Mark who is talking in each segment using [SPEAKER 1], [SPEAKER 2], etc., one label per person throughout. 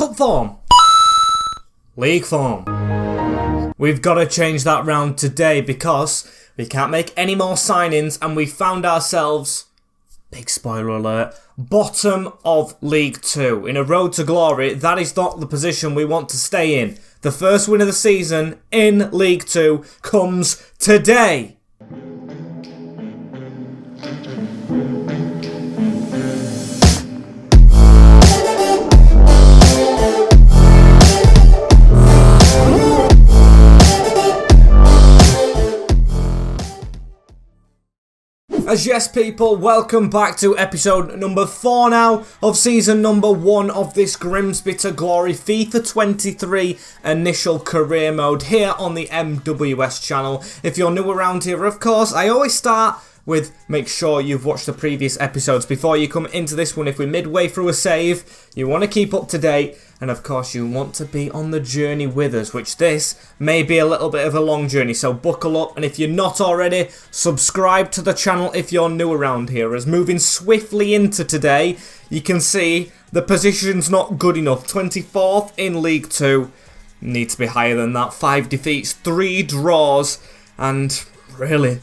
[SPEAKER 1] Cup form. League form. We've got to change that round today because we can't make any more signings and we found ourselves, big spoiler alert, bottom of League 2. In a road to glory, that is not the position we want to stay in. The first win of the season in League 2 comes today. As yes people, welcome back to episode number 4 now of season number 1 of this Grimsby to Glory FIFA 23 initial career mode here on the MWS channel. If you're new around here, of course, I always start with make sure you've watched the previous episodes before you come into this one. If we're midway through a save, you want to keep up to date. And of course you want to be on the journey with us, which this may be a little bit of a long journey, so buckle up. And if you're not already, subscribe to the channel if you're new around here. As moving swiftly into today, you can see the position's not good enough. 24th in League 2, need to be higher than that. 5 defeats, 3 draws, and really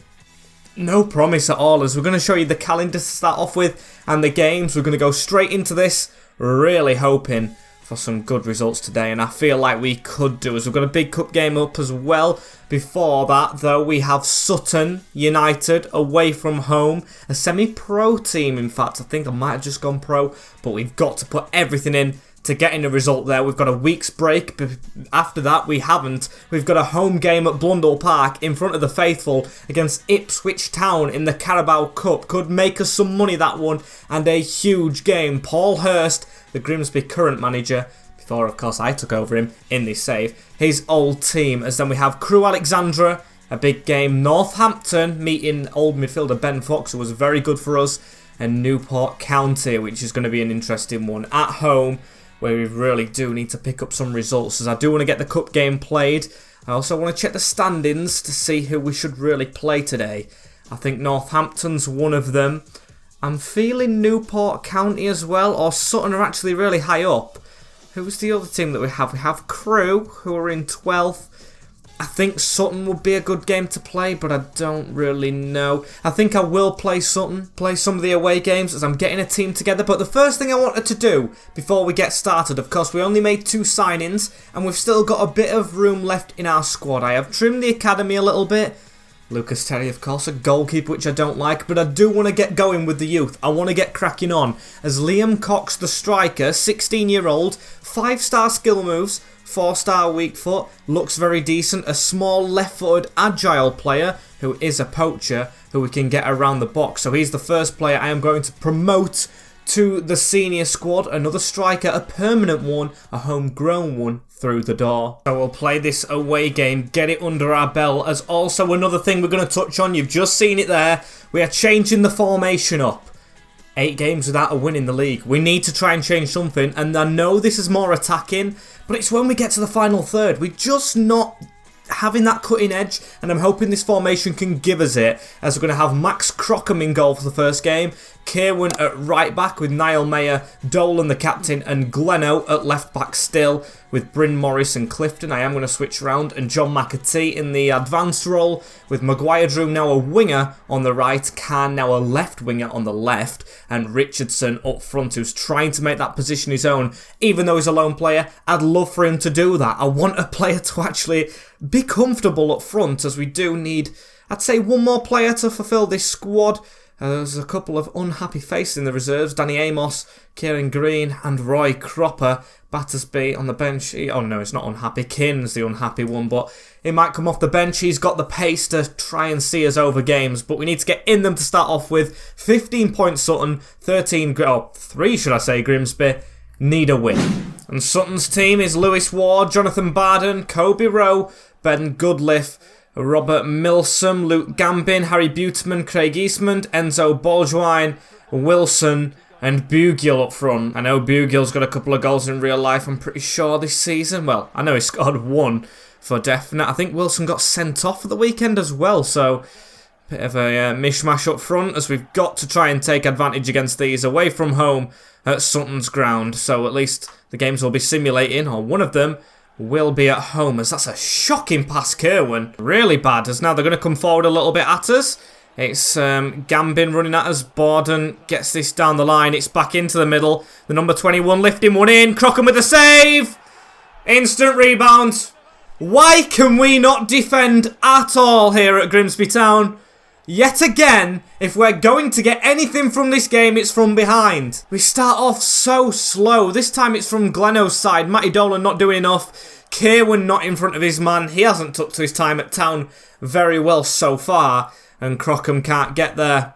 [SPEAKER 1] no promise at all. As we're going to show you the calendar to start off with and the games, we're going to go straight into this, really hoping for some good results today, and I feel like we could do, as we've got a big cup game up as well. Before that though, we have Sutton United away from home, a semi-pro team. In fact, I think I might have just gone pro, but we've got to put everything in to getting a result there. We've got a week's break, but after that we haven't. We've got a home game at Blundell Park in front of the faithful against Ipswich Town in the Carabao Cup. Could make us some money, that one, and a huge game. Paul Hurst, the Grimsby current manager, before of course I took over him in this save, his old team. As then we have Crewe Alexandra, a big game. Northampton meeting old midfielder Ben Fox, who was very good for us, and Newport County, which is going to be an interesting one at home, where we really do need to pick up some results, as I do want to get the cup game played. I also want to check the standings to see who we should really play today. I think Northampton's one of them. I'm feeling Newport County as well, or Sutton are actually really high up. Who's the other team that we have? We have Crewe, who are in 12th. I think Sutton would be a good game to play, but I don't really know. I think I will play Sutton, play some of the away games as I'm getting a team together. But the first thing I wanted to do before we get started, of course, we only made 2 signings, and we've still got a bit of room left in our squad. I have trimmed the academy a little bit. Lucas Terry, of course, a goalkeeper, which I don't like, but I do want to get going with the youth. I want to get cracking on. As Liam Cox, the striker, 16-year-old, 5-star skill moves, 4-star weak foot, looks very decent. A small left-footed agile player who is a poacher who we can get around the box. So he's the first player I am going to promote to the senior squad. Another striker, a permanent one, a homegrown one, through the door. So we'll play this away game, get it under our belt. As also another thing we're going to touch on, you've just seen it there, we are changing the formation up. 8 games without a win in the league. We need to try and change something, and I know this is more attacking, but it's when we get to the final third, we're just not having that cutting edge, and I'm hoping this formation can give us it, as we're going to have Max Crockham in goal for the first game, Kierwan at right back with Niall Mayer, Dolan the captain, and Gleno at left back still, with Bryn Morris and Clifton. I am going to switch around, and John McAtee in the advanced role, with Maguire Drew now a winger on the right, Khan now a left winger on the left, and Richardson up front, who's trying to make that position his own. Even though he's a lone player, I'd love for him to do that. I want a player to actually be comfortable up front, as we do need, I'd say, one more player to fulfill this squad. There's a couple of unhappy faces in the reserves. Danny Amos, Kieran Green and Roy Cropper. Battersby on the bench. Oh no, it's not unhappy. Kin's the unhappy one, but he might come off the bench. He's got the pace to try and see us over games, but we need to get in them to start off with. 15 points Sutton, 3 should I say, Grimsby. Need a win. And Sutton's team is Lewis Ward, Jonathan Barden, Kobe Rowe, Ben Goodliff, Robert Milsom, Luke Gambin, Harry Buteman, Craig Eastman, Enzo Bolgwine, Wilson and Bugiel up front. I know Bugiel's got a couple of goals in real life, I'm pretty sure, this season. Well, I know he scored 1 for definite. I think Wilson got sent off at the weekend as well, so bit of a mishmash up front, as we've got to try and take advantage against these away from home. at Sutton's ground. So at least the games will be simulating, or one of them will be at home, as that's a shocking pass, Kerwin. Really bad, as now they're going to come forward a little bit at us. It's Gambin running at us. Borden gets this down the line. It's back into the middle. The number 21 lifting one in. Crockham with the save. Instant rebound. Why can we not defend at all here at Grimsby Town? Yet again, if we're going to get anything from this game, it's from behind. We start off so slow. This time it's from Gleno's side. Matty Dolan not doing enough. Kerwin not in front of his man. He hasn't took to his time at Town very well so far. And Crockham can't get there.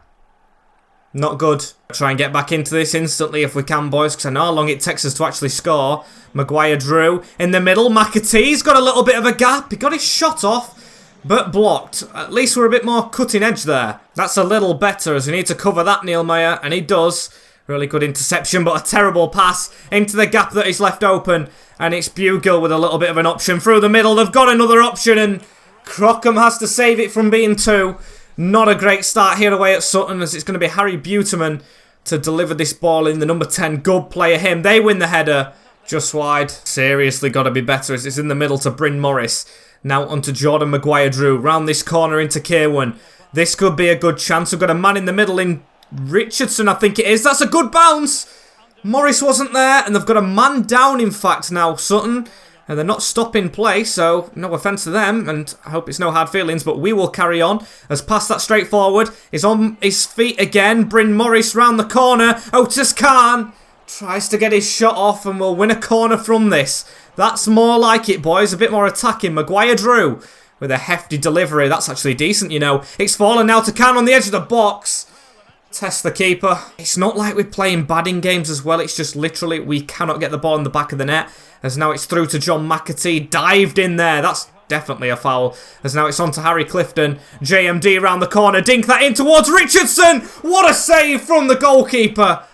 [SPEAKER 1] Not good. Try and get back into this instantly if we can, boys, because I know how long it takes us to actually score. Maguire Drew in the middle. McAtee's got a little bit of a gap. He got his shot off, but blocked. At least we're a bit more cutting edge there. That's a little better, as we need to cover that, Neil Mayer, and he does. Really good interception, but a terrible pass into the gap that is left open. And it's Bugle with a little bit of an option through the middle. They've got another option, and Crockham has to save it from being two. Not a great start here away at Sutton, as it's going to be Harry Buterman to deliver this ball in. The number 10, good player him. They win the header just wide. Seriously got to be better, as it's in the middle to Bryn Morris. Now onto Jordan Maguire-Drew. Round this corner into Kerwin. This could be a good chance. We've got a man in the middle in Richardson, I think it is. That's a good bounce. Morris wasn't there, and they've got a man down, in fact, now, Sutton. And they're not stopping play, so no offence to them, and I hope it's no hard feelings, but we will carry on. As past that straight forward, is on his feet again. Bryn Morris round the corner. Otis Khan tries to get his shot off, and will win a corner from this. That's more like it, boys. A bit more attacking. Maguire-Drew with a hefty delivery. That's actually decent, you know. It's fallen now to Khan on the edge of the box. Test the keeper. It's not like we're playing bad in games as well. It's just literally we cannot get the ball in the back of the net. As now it's through to John McAtee. Dived in there. That's definitely a foul. As now it's on to Harry Clifton. JMD around the corner. Dink that in towards Richardson. What a save from the goalkeeper.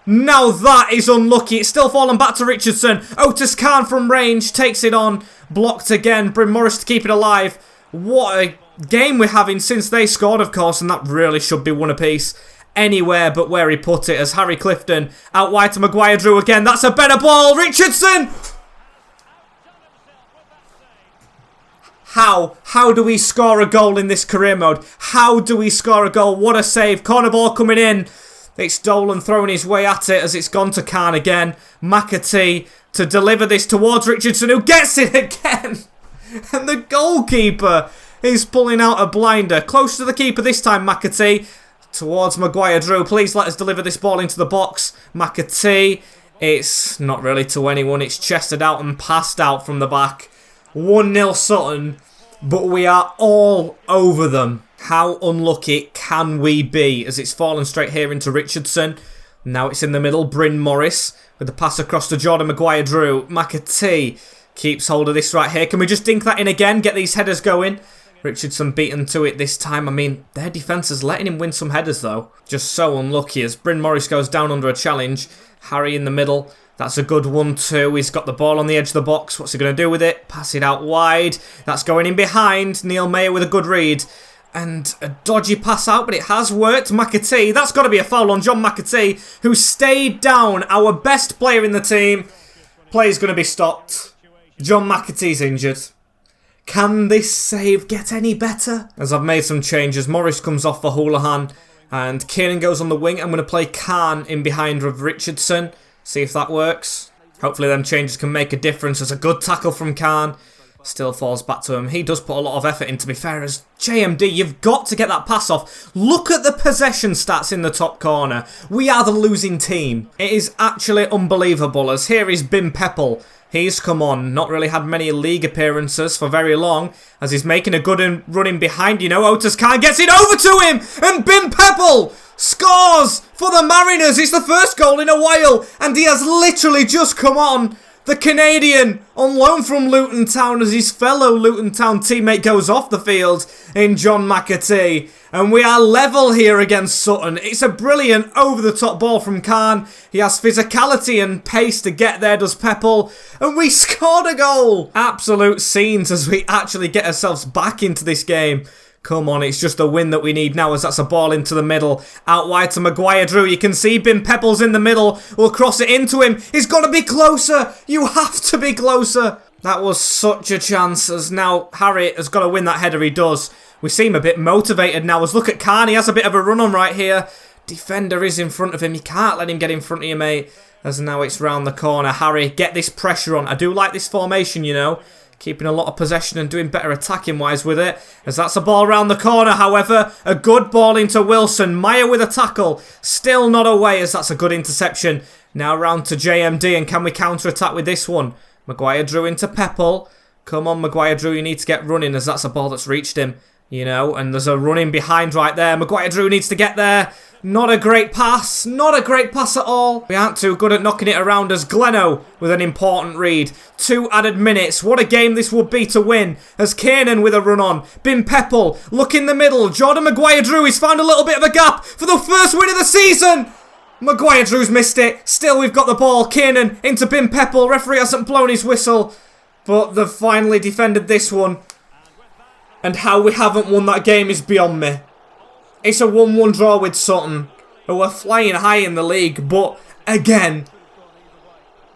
[SPEAKER 1] Now that is unlucky. It's still fallen back to Richardson. Otis Khan from range takes it on. Blocked again. Bryn Morris to keep it alive. What a game we're having since they scored, of course. And that really should be one apiece. Anywhere but where he put it, as Harry Clifton out wide to Maguire-Drew again. That's a better ball. Richardson! How do we score a goal in this career mode? How do we score a goal? What a save. Corner ball coming in. It's Dolan throwing his way at it, as it's gone to Khan again. McAtee to deliver this towards Richardson, who gets it again. And the goalkeeper is pulling out a blinder. Close to the keeper this time, McAtee. Towards Maguire-Drew. Please let us deliver this ball into the box. McAtee. It's not really to anyone. It's chested out and passed out from the back. 1-0 Sutton. But we are all over them. How unlucky can we be? As it's fallen straight here into Richardson. Now it's in the middle. Bryn Morris with the pass across to Jordan Maguire-Drew. McAtee keeps hold of this right here. Can we just dink that in again? Get these headers going. Richardson beaten to it this time. I mean, their defence is letting him win some headers, though. Just so unlucky, as Bryn Morris goes down under a challenge. Harry in the middle. That's a good 1-2. He's got the ball on the edge of the box. What's he going to do with it? Pass it out wide. That's going in behind. Neil Mayer with a good read. And a dodgy pass out, but it has worked. McAtee. That's got to be a foul on John McAtee, who stayed down. Our best player in the team. Play's going to be stopped. John McAtee's injured. Can this save get any better? As I've made some changes, Morris comes off for Houlihan, and Kieran goes on the wing. I'm going to play Khan in behind of Richardson. See if that works. Hopefully them changes can make a difference. There's a good tackle from Khan. Still falls back to him. He does put a lot of effort in, to be fair. As JMD, you've got to get that pass off. Look at the possession stats in the top corner. We are the losing team. It is actually unbelievable, as here is Bim Peppel. He's come on, not really had many league appearances for very long, as he's making a good run in behind. You know, Otis Khan gets it over to him, and Bim Peppel scores for the Mariners. It's the first goal in a while, and he has literally just come on. The Canadian on loan from Luton Town, as his fellow Luton Town teammate goes off the field in John McAtee. And we are level here against Sutton. It's a brilliant over-the-top ball from Khan. He has physicality and pace to get there, does Peppel. And we scored a goal. Absolute scenes as we actually get ourselves back into this game. Come on, it's just a win that we need now as that's a ball into the middle. Out wide to Maguire Drew. You can see Bin Pebbles in the middle. We'll cross it into him. He's got to be closer. You have to be closer. That was such a chance as now Harry has got to win that header. He does. We seem a bit motivated now as look at Khan. He has a bit of a run on right here. Defender is in front of him. You can't let him get in front of you, mate. As now it's round the corner. Harry, get this pressure on. I do like this formation, you know. Keeping a lot of possession and doing better attacking-wise with it. As that's a ball round the corner, however. A good ball into Wilson. Meyer with a tackle. Still not away as that's a good interception. Now round to JMD, and can we counter-attack with this one? Maguire Drew into Pepple. Come on, Maguire Drew, you need to get running as that's a ball that's reached him. You know, and there's a running behind right there. Maguire Drew needs to get there. Not a great pass. Not a great pass at all. We aren't too good at knocking it around as Gleno with an important read. 2 added minutes. What a game this would be to win. As Kiernan with a run on. Bin Pepple. Look in the middle. Jordan Maguire Drew. He's found a little bit of a gap for the first win of the season. Maguire Drew's missed it. Still, we've got the ball. Kiernan into Bin Pepple. Referee hasn't blown his whistle. But they've finally defended this one. And how we haven't won that game is beyond me. It's a 1-1 draw with Sutton, who are flying high in the league, but again,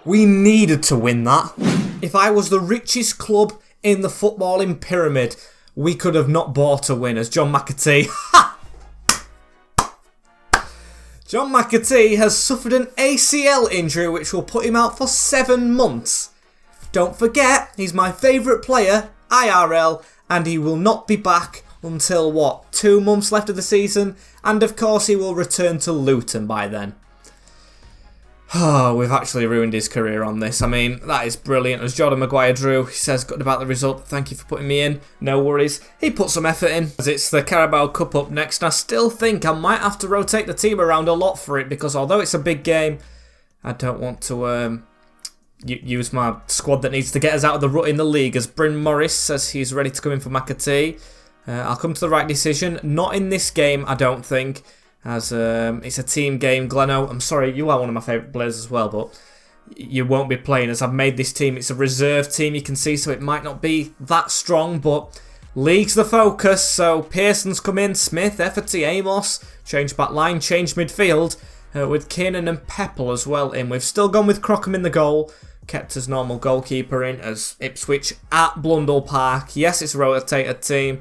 [SPEAKER 1] we needed to win that. If I was the richest club in the footballing pyramid, we could have not bought a win, as John McAtee. John McAtee has suffered an ACL injury which will put him out for 7 months. Don't forget, he's my favourite player, IRL, and he will not be back until, what, 2 months left of the season? And of course he will return to Luton by then. Oh, we've actually ruined his career on this. I mean, that is brilliant. As Jordan Maguire Drew, he says, good about the result. Thank you for putting me in. No worries. He put some effort in. As it's the Carabao Cup up next. And I still think I might have to rotate the team around a lot for it. Because although it's a big game, I don't want to use my squad that needs to get us out of the rut in the league. As Bryn Morris says he's ready to come in for McAtee. I'll come to the right decision. Not in this game, I don't think. As it's a team game. Gleno, I'm sorry, you are one of my favourite players as well, but you won't be playing as I've made this team. It's a reserve team, you can see, so it might not be that strong, but league's the focus. So Pearson's come in, Smith, Efferty, Amos, change back line, change midfield, with Kiernan and Pepple as well in. We've still gone with Crockham in the goal. Kept his normal goalkeeper in as Ipswich at Blundell Park. Yes, it's a rotated team.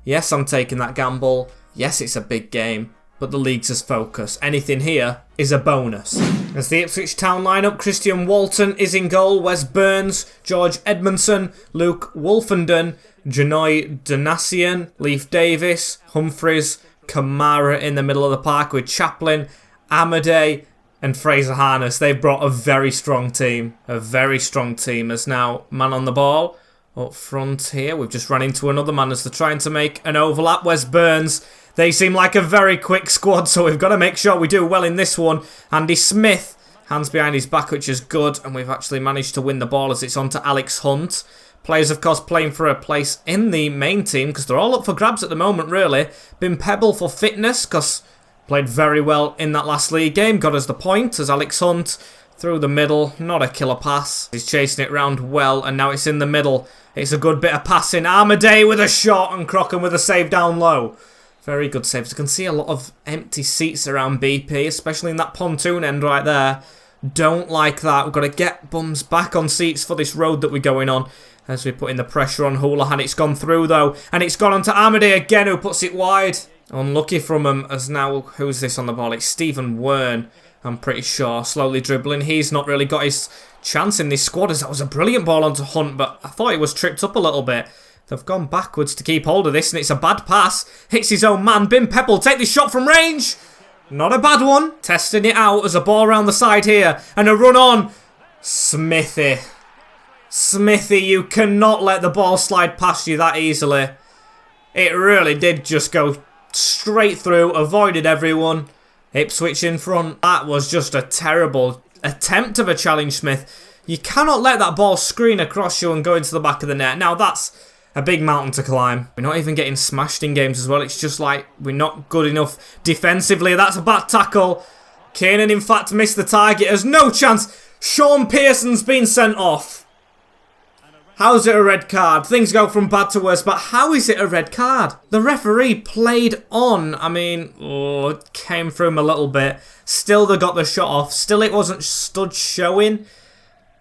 [SPEAKER 1] Yes, I'm taking that gamble. Yes, it's a big game. But the league's his focus. Anything here is a bonus. As the Ipswich Town lineup, Christian Walton is in goal. Wes Burns, George Edmondson, Luke Wolfenden, Janoy Donasian, Leif Davis, Humphreys, Kamara in the middle of the park with Chaplin, Amadei and Fraser Harness. They've brought a very strong team. A very strong team. As now man on the ball. Up front here, we've just run into another man as they're trying to make an overlap. Wes Burns. They seem like a very quick squad, so we've got to make sure we do well in this one. Andy Smith, hands behind his back, which is good, and we've actually managed to win the ball as it's on to Alex Hunt. Players, of course, playing for a place in the main team, because they're all up for grabs at the moment, really. Bin Pebble for fitness, because played very well in that last league game. Got us the point, as Alex Hunt through the middle. Not a killer pass. He's chasing it round well, and now it's in the middle. It's a good bit of passing. Amadei with a shot, and Crockham with a save down low. Very good saves. You can see a lot of empty seats around BP, especially in that pontoon end right there. Don't like that. We've got to get bums back on seats for this road that we're going on. As we put in the pressure on Houlihan. It's gone through though. And it's gone on to Amadei again, who puts it wide. Unlucky from him as now, who's this on the ball? It's Stephen Wern, I'm pretty sure. Slowly dribbling. He's not really got his chance in this squad as that was a brilliant ball onto Hunt, but I thought he was tripped up a little bit. They've gone backwards to keep hold of this, and it's a bad pass. Hits his own man. Bin Pepple take this shot from range. Not a bad one. Testing it out as a ball around the side here. And a run on. Smithy. Smithy, you cannot let the ball slide past you that easily. It really did just go straight through. Avoided everyone. Ipswich in front. That was just a terrible attempt of a challenge, Smith. You cannot let that ball screen across you and go into the back of the net. Now that's a big mountain to climb. We're not even getting smashed in games as well. It's just like we're not good enough defensively. That's a bad tackle. Kiernan, in fact, missed the target. There's no chance. Sean Pearson's been sent off. How's it a red card? Things go from bad to worse, but how is it a red card? The referee played on. I mean, it came through him a little bit. Still, they got the shot off. Still, it wasn't stood showing.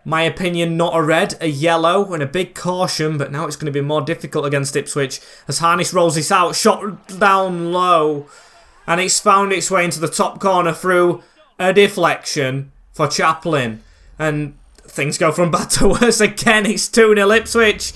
[SPEAKER 1] My opinion, not a red, a yellow, and a big caution, but now it's going to be more difficult against Ipswich as Harness rolls this out, shot down low, and it's found its way into the top corner through a deflection for Chaplin, and things go from bad to worse again. It's 2-0 Ipswich.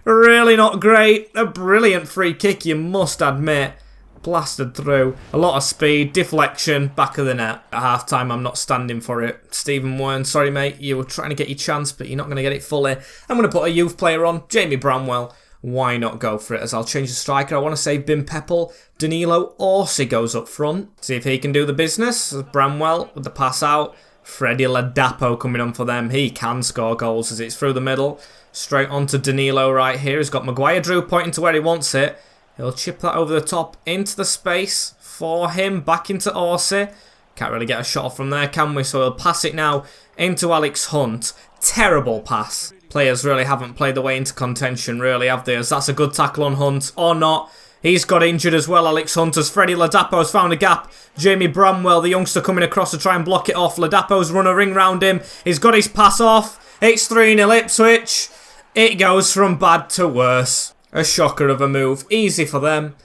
[SPEAKER 1] Really not great. A brilliant free kick, you must admit. Blasted through. A lot of speed. Deflection. Back of the net. At half-time, I'm not standing for it. Stephen Wern, sorry, mate. You were trying to get your chance, but you're not going to get it fully. I'm going to put a youth player on. Jamie Bramwell. Why not go for it? As I'll change the striker. I want to say Bim Peppel. Danilo Orsi goes up front. See if he can do the business. Bramwell with the pass out. Freddie Ladapo coming on for them. He can score goals as it's through the middle. Straight on to Danilo right here. He's got Maguire Drew pointing to where he wants it. He'll chip that over the top into the space for him. Back into Orsi. Can't really get a shot off from there, can we? So he'll pass it now into Alex Hunt. Terrible pass. Players really haven't played their way into contention, really, have they? As that's a good tackle on Hunt. Or not. He's got injured as well, Alex Hunt, as Freddie Ladapo has found a gap. Jamie Bramwell, the youngster, coming across to try and block it off. Ladapo's run a ring round him. He's got his pass off. It's 3-0 Ipswich. It goes from bad to worse. A shocker of a move. Easy for them.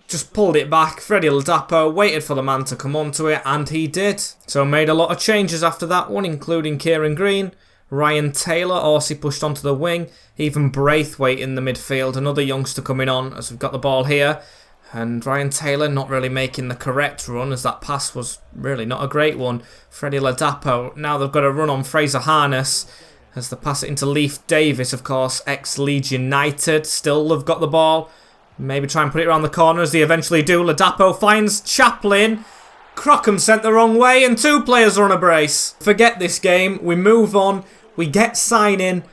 [SPEAKER 1] Just pulled it back. Freddie Ladapo waited for the man to come onto it, and he did. So made a lot of changes after that one, including Kieran Green. Ryan Taylor, Orsi pushed onto the wing. Even Braithwaite in the midfield. Another youngster coming on as we've got the ball here. And Ryan Taylor not really making the correct run as that pass was really not a great one. Freddie Ladapo. Now they've got a run on Fraser Harness as they pass it into Leif Davis, of course, ex-Leeds United. Still they've got the ball. Maybe try and put it around the corner as they eventually do. Ladapo finds Chaplin. Crockham sent the wrong way and two players are on a brace. Forget this game. We move on. We get signing.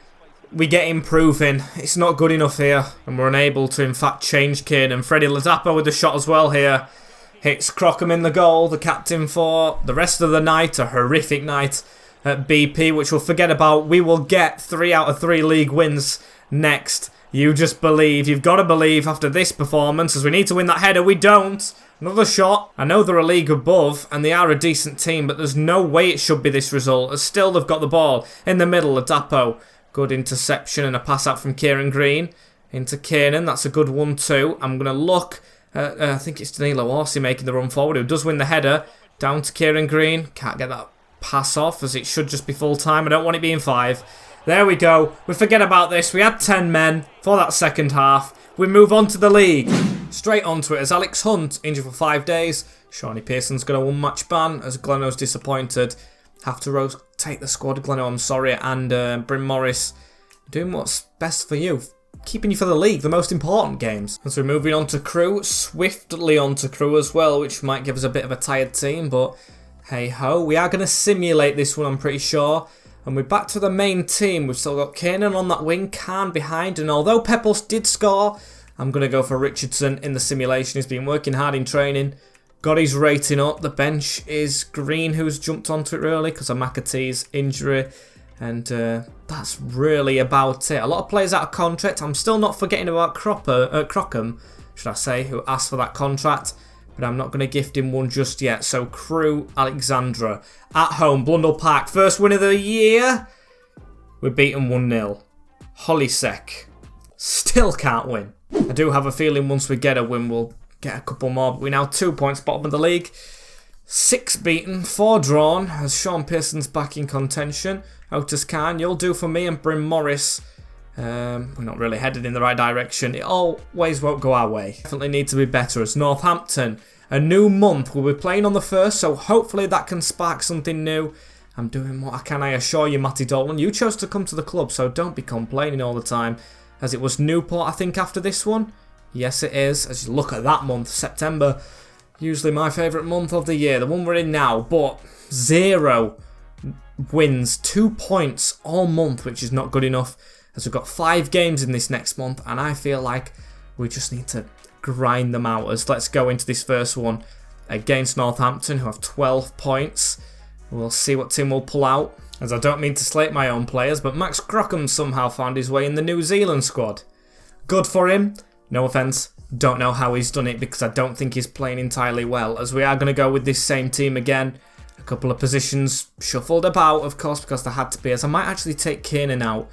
[SPEAKER 1] We get improving. It's not good enough here. And we're unable to, in fact, change Kane. And Freddie Ladapo with the shot as well here. Hits Crockham in the goal. The captain for the rest of the night. A horrific night at BP, which we'll forget about. We will get 3 out of 3 league wins next. You just believe. You've got to believe after this performance, as we need to win that header. We don't. Another shot. I know they're a league above and they are a decent team, but there's no way it should be this result. As still they've got the ball in the middle. Ladapo. Good interception and a pass out from Kieran Green into Kiernan. That's a good 1-2. I'm going to look at, I think it's Danilo Orsi making the run forward, who does win the header. Down to Kieran Green. Can't get that pass off as it should just be full time. I don't want it being 5. There we go. We forget about this. We had 10 men for that second half. We move on to the league. Straight onto it as Alex Hunt injured for 5 days. Shawnee Pearson's got a 1-match ban as Gleno's disappointed. Have to rotate the squad, Gleno, I'm sorry. And Bryn Morris doing what's best for you. Keeping you for the league, the most important games. As we're moving on to Crewe. Swiftly on to Crewe as well, which might give us a bit of a tired team. But hey ho, we are going to simulate this one, I'm pretty sure. And we're back to the main team. We've still got Kiernan on that wing, Khan behind. And although Peppels did score, I'm going to go for Richardson in the simulation. He's been working hard in training. Got his rating up. The bench is Green, who's jumped onto it really because of McAtee's injury. And that's really about it. A lot of players out of contract. I'm still not forgetting about Crockham, should I say, who asked for that contract. But I'm not going to gift him one just yet. So Crewe Alexandra at home, Blundell Park. First win of the year. We're beaten 1-0. Holisek still can't win. I do have a feeling once we get a win, we'll get a couple more. But we're now 2 points bottom of the league. 6 beaten, 4 drawn. As Sean Pearson's back in contention. Otis Khan, you'll do for me, and Bryn Morris. We're not really headed in the right direction. It always won't go our way. Definitely need to be better as Northampton. A new month. We'll be playing on the 1st, so hopefully that can spark something new. I'm doing what I can, I assure you, Matty Dolan. You chose to come to the club, so don't be complaining all the time. As it was Newport, I think, after this one. Yes, it is. As you look at that month, September, usually my favourite month of the year. The one we're in now, but 0 wins, 2 points all month, which is not good enough. As we've got 5 games in this next month, and I feel like we just need to grind them out. As let's go into this first one against Northampton, who have 12 points. We'll see what team will pull out. as I don't mean to slate my own players, but Max Crockham somehow found his way in the New Zealand squad. Good for him. No offence. Don't know how he's done it because I don't think he's playing entirely well, as we are going to go with this same team again. A couple of positions shuffled about, of course, because there had to be, as I might actually take Kiernan out,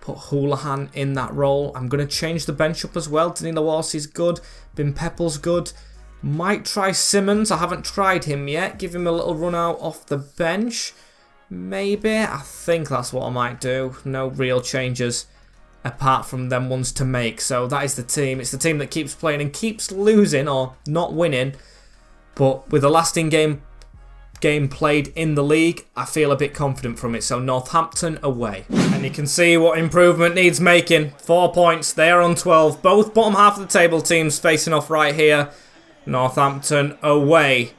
[SPEAKER 1] put Houlihan in that role. I'm going to change the bench up as well. Danilo Orsi's good. Bin Peppel's good. Might try Simmons. I haven't tried him yet. Give him a little run out off the bench. Maybe. I think that's what I might do. No real changes apart from them ones to make. So that is the team. It's the team that keeps playing and keeps losing or not winning. But with the last in-game game played in the league, I feel a bit confident from it. So Northampton away. And you can see what improvement needs making. 4 points. They are on 12. Both bottom half of the table teams facing off right here. Northampton away.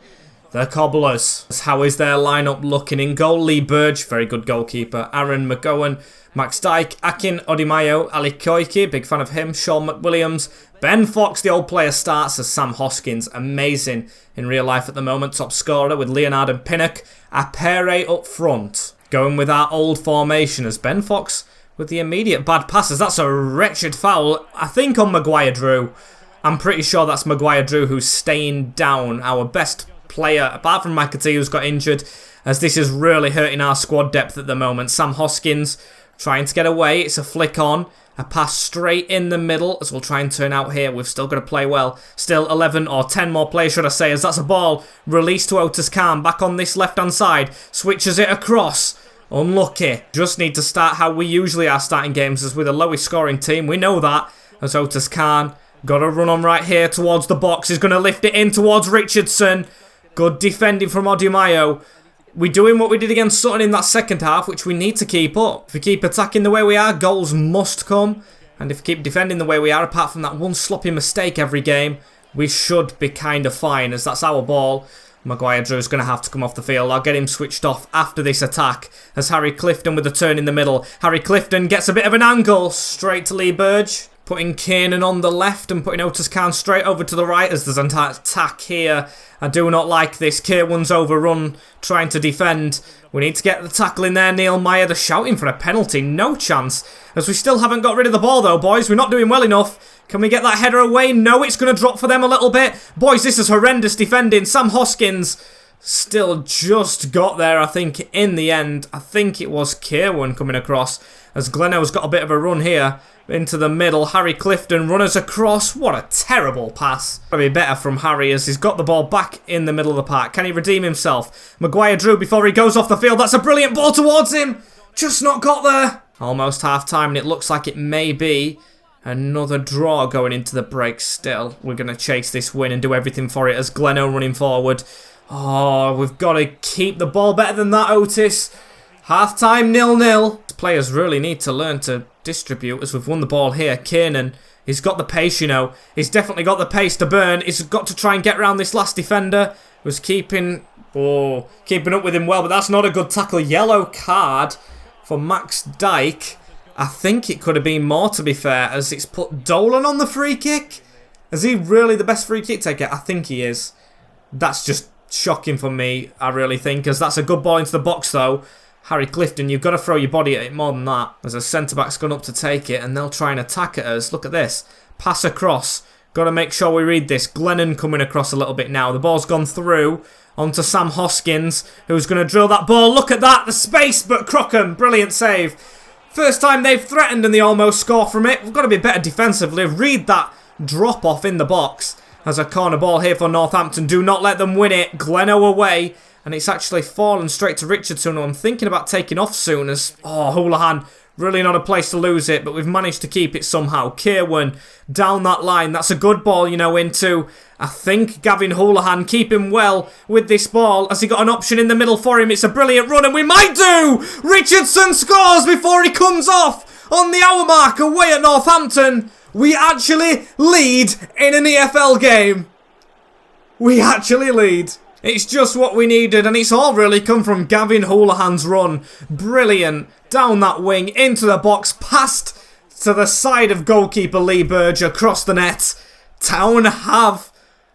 [SPEAKER 1] The Cobblers. How is their lineup looking? In goal, Lee Burge, very good goalkeeper. Aaron McGowan, Max Dyke, Akin Odimayo, Ali Koike, big fan of him. Sean McWilliams, Ben Fox, the old player, starts as Sam Hoskins. Amazing in real life at the moment. Top scorer with Leonard and Pinnock. Apere up front. Going with our old formation as Ben Fox with the immediate bad passes. That's a wretched foul, I think, on Maguire Drew. I'm pretty sure that's Maguire Drew who's staying down. Our best player, apart from McAtee, who's got injured, as this is really hurting our squad depth at the moment. Sam Hoskins trying to get away. It's a flick on. A pass straight in the middle as we'll try and turn out here. We've still got to play well. Still 11 or 10 more players, should I say, as that's a ball released to Otis Khan. Back on this left-hand side. Switches it across. Unlucky. Just need to start how we usually are starting games, as with the lowest scoring team. We know that. As Otis Khan got a run on right here towards the box. He's going to lift it in towards Richardson. Good defending from Odimayo. We're doing what we did against Sutton in that second half, which we need to keep up. If we keep attacking the way we are, goals must come. And if we keep defending the way we are, apart from that one sloppy mistake every game, we should be kind of fine, as that's our ball. Maguire Drew's going to have to come off the field. I'll get him switched off after this attack, as Harry Clifton with a turn in the middle. Harry Clifton gets a bit of an angle, straight to Lee Burge. Putting Kiernan on the left and putting Otis Khan straight over to the right, as there's an attack here. I do not like this. Kierwan's overrun, trying to defend. We need to get the tackle in there. Neil Meyer, they're shouting for a penalty. No chance. As we still haven't got rid of the ball though, boys. We're not doing well enough. Can we get that header away? No, it's going to drop for them a little bit. Boys, this is horrendous defending. Sam Hoskins still just got there, I think, in the end. I think it was Kierwan coming across, as Gleno's got a bit of a run here. Into the middle, Harry Clifton, runners across. What a terrible pass. Gotta be better from Harry, as he's got the ball back in the middle of the park. Can he redeem himself? Maguire Drew before he goes off the field. That's a brilliant ball towards him. Just not got there. Almost half time, and it looks like it may be another draw going into the break still. We're going to chase this win and do everything for it, as Gleno running forward. Oh, we've got to keep the ball better than that, Otis. Half time 0-0. Players really need to learn to distribute, as we've won the ball here. Kiernan, he's got the pace, you know. He's definitely got the pace to burn. He's got to try and get around this last defender, who's keeping up with him well, but that's not a good tackle. Yellow card for Max Dyke. I think it could have been more, to be fair, as it's put Dolan on the free kick. Is he really the best free kick taker? I think he is. That's just shocking for me, I really think, as that's a good ball into the box though. Harry Clifton, you've got to throw your body at it more than that. As a centre-back's gone up to take it, and they'll try and attack at us. Look at this. Pass across. Got to make sure we read this. Glennon coming across a little bit now. The ball's gone through onto Sam Hoskins, who's going to drill that ball. Look at that. The space, but Crockham. Brilliant save. First time they've threatened and they almost score from it. We've got to be better defensively. Read that drop-off in the box. As a corner ball here for Northampton. Do not let them win it. Gleno away. And it's actually fallen straight to Richardson, who I'm thinking about taking off soon, as, Houlihan, really not a place to lose it, but we've managed to keep it somehow. Kierwan, down that line, that's a good ball, you know, into, I think, Gavin Houlihan, keep him well with this ball, as he got an option in the middle for him. It's a brilliant run, and we might do! Richardson scores before he comes off on the hour mark away at Northampton. We actually lead in an EFL game. We actually lead. It's just what we needed, and it's all really come from Gavin Houlihan's run. Brilliant. Down that wing, into the box, past to the side of goalkeeper Lee Burge, across the net. Town have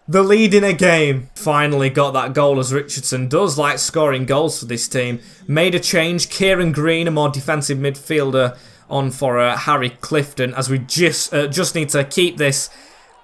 [SPEAKER 1] The lead in a game. Finally got that goal, as Richardson does like scoring goals for this team. Made a change. Kieran Green, a more defensive midfielder, on for Harry Clifton, as we just need to keep this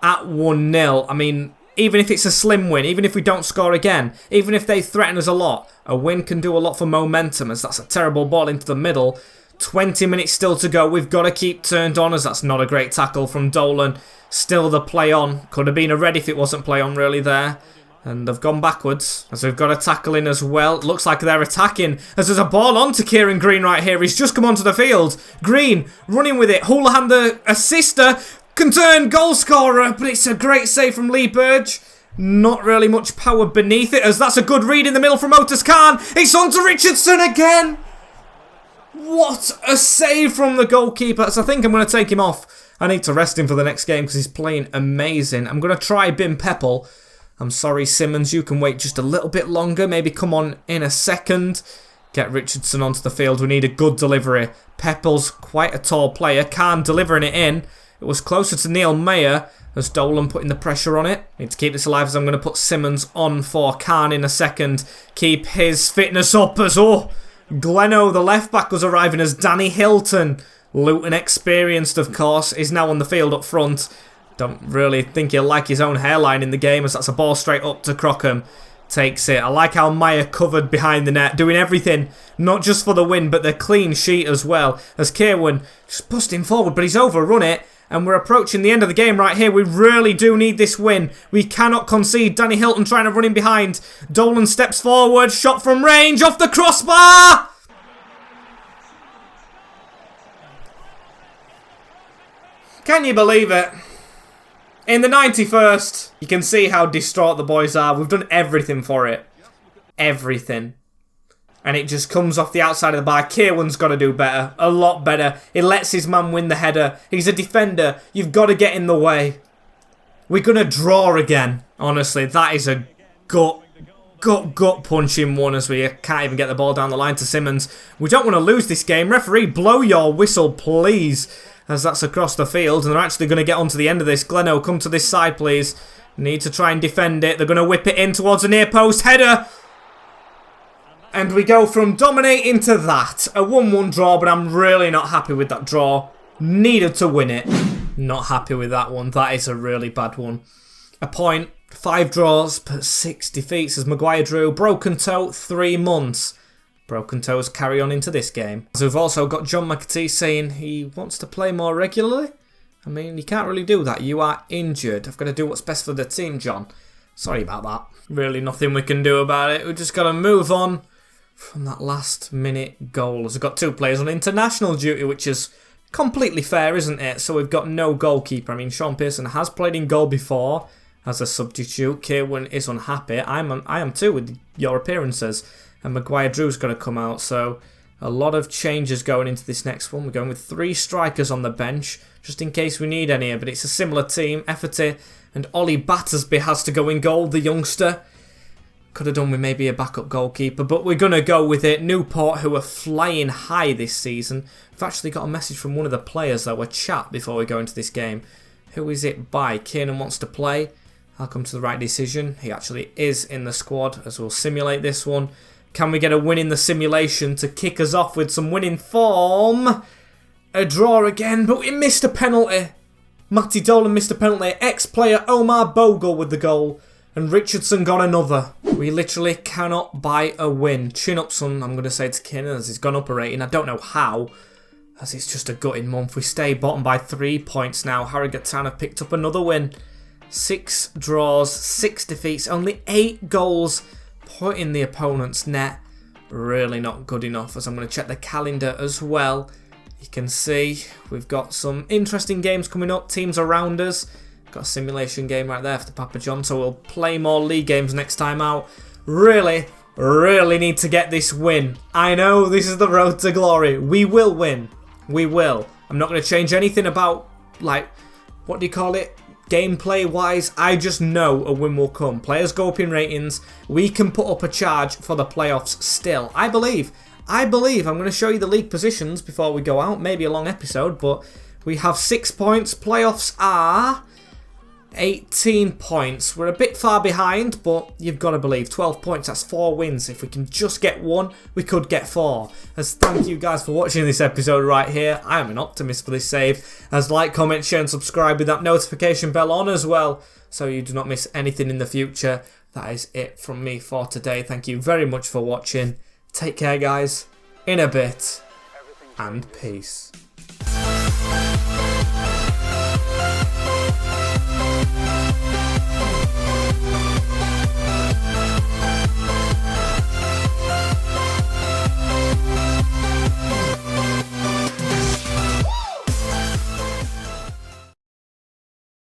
[SPEAKER 1] at 1-0. I mean, even if it's a slim win, even if we don't score again, even if they threaten us a lot, a win can do a lot for momentum, as that's a terrible ball into the middle. 20 minutes still to go. We've got to keep turned on, as that's not a great tackle from Dolan. Still the play on. Could have been a red if it wasn't play on really there. And they've gone backwards, as we've got a tackle in as well. Looks like they're attacking, as there's a ball on to Kieran Green right here. He's just come onto the field. Green running with it. Houlihan, the assister, can turn goal scorer, but it's a great save from Lee Burge. Not really much power beneath it, as that's a good read in the middle from Otis Khan. It's on to Richardson again. What a save from the goalkeeper. So I think I'm going to take him off. I need to rest him for the next game because he's playing amazing. I'm going to try Bim Peppel. I'm sorry, Simmons, you can wait just a little bit longer. Maybe come on in a second. Get Richardson onto the field. We need a good delivery. Peppel's quite a tall player. Khan delivering it in. It was closer to Neil Mayer, as Dolan putting the pressure on it. Need to keep this alive, as I'm going to put Simmons on for Khan in a second. Keep his fitness up, as Gleno, the left back, was arriving, as Danny Hilton, Luton experienced of course, is now on the field up front. Don't really think he'll like his own hairline in the game, as that's a ball straight up to Crockham. Takes it. I like how Meyer covered behind the net, doing everything, not just for the win, but the clean sheet as well, as Kirwan just pushed him forward, but he's overrun it, and we're approaching the end of the game right here. We really do need this win. We cannot concede. Danny Hilton trying to run in behind. Dolan steps forward, shot from range, off the crossbar! Can you believe it? In the 91st, you can see how distraught the boys are. We've done everything for it. Everything. And it just comes off the outside of the bar. Kirwan's got to do better. A lot better. He lets his man win the header. He's a defender. You've got to get in the way. We're going to draw again. Honestly, that is a gut punching one, as we can't even get the ball down the line to Simmons. We don't want to lose this game. Referee, blow your whistle, please. As that's across the field, and they're actually going to get onto the end of this. Gleno, come to this side, please. Need to try and defend it. They're going to whip it in towards a near post header. And we go from dominating to that. A 1-1 draw, but I'm really not happy with that draw. Needed to win it. Not happy with that one. That is a really bad one. A point, 5 draws, but 6 defeats, as Maguire drew. Broken toe, 3 months. Broken toes carry on into this game. So we've also got John McAtee saying he wants to play more regularly. I mean, you can't really do that. You are injured. I've got to do what's best for the team, John. Sorry about that. Really nothing we can do about it. We've just got to move on from that last minute goal. As we've got 2 players on international duty, which is completely fair, isn't it? So we've got no goalkeeper. I mean, Sean Pearson has played in goal before as a substitute. Kirwan is unhappy. I am too with your appearances. And Maguire Drew's going to come out, so a lot of changes going into this next one. We're going with 3 strikers on the bench, just in case we need any, but it's a similar team. Efforty and Ollie Battersby has to go in goal, the youngster. Could have done with maybe a backup goalkeeper, but we're going to go with it. Newport, who are flying high this season. We've actually got a message from one of the players, though, a chat before we go into this game. Who is it by? Kiernan wants to play. I'll come to the right decision. He actually is in the squad, as we'll simulate this one. Can we get a win in the simulation to kick us off with some winning form? A draw again, but we missed a penalty. Matty Dolan missed a penalty. Ex-player Omar Bogle with the goal. And Richardson got another. We literally cannot buy a win. Chin up, son, I'm going to say to Kiernan, as he's gone up a rating. I don't know how, as it's just a gutting month. We stay bottom by 3 points now. Harrogate Town have picked up another win. 6 draws, 6 defeats, only 8 goals put in the opponent's net. Really not good enough, as I'm going to check the calendar as well. You can see we've got some interesting games coming up. Teams around us. Got a simulation game right there for Papa John, so we'll play more league games next time out. Really need to get this win. I know this is the road to glory. We will win. We will. I'm not going to change anything about, like, what do you call it? Gameplay wise, I just know a win will come. Players go up in ratings. We can put up a charge for the playoffs still. I believe. I'm going to show you the league positions before we go out. Maybe a long episode, but we have 6 points. Playoffs are 18 points. We're a bit far behind, but you've got to believe 12 points, that's 4 wins. If we can just get 1, we could get 4. As thank you guys for watching this episode right here. I am an optimist for this save. As like, comment, share and subscribe with that notification bell on as well, so you do not miss anything in the future. That is it from me for today. Thank you very much for watching. Take care guys, in a bit, and peace.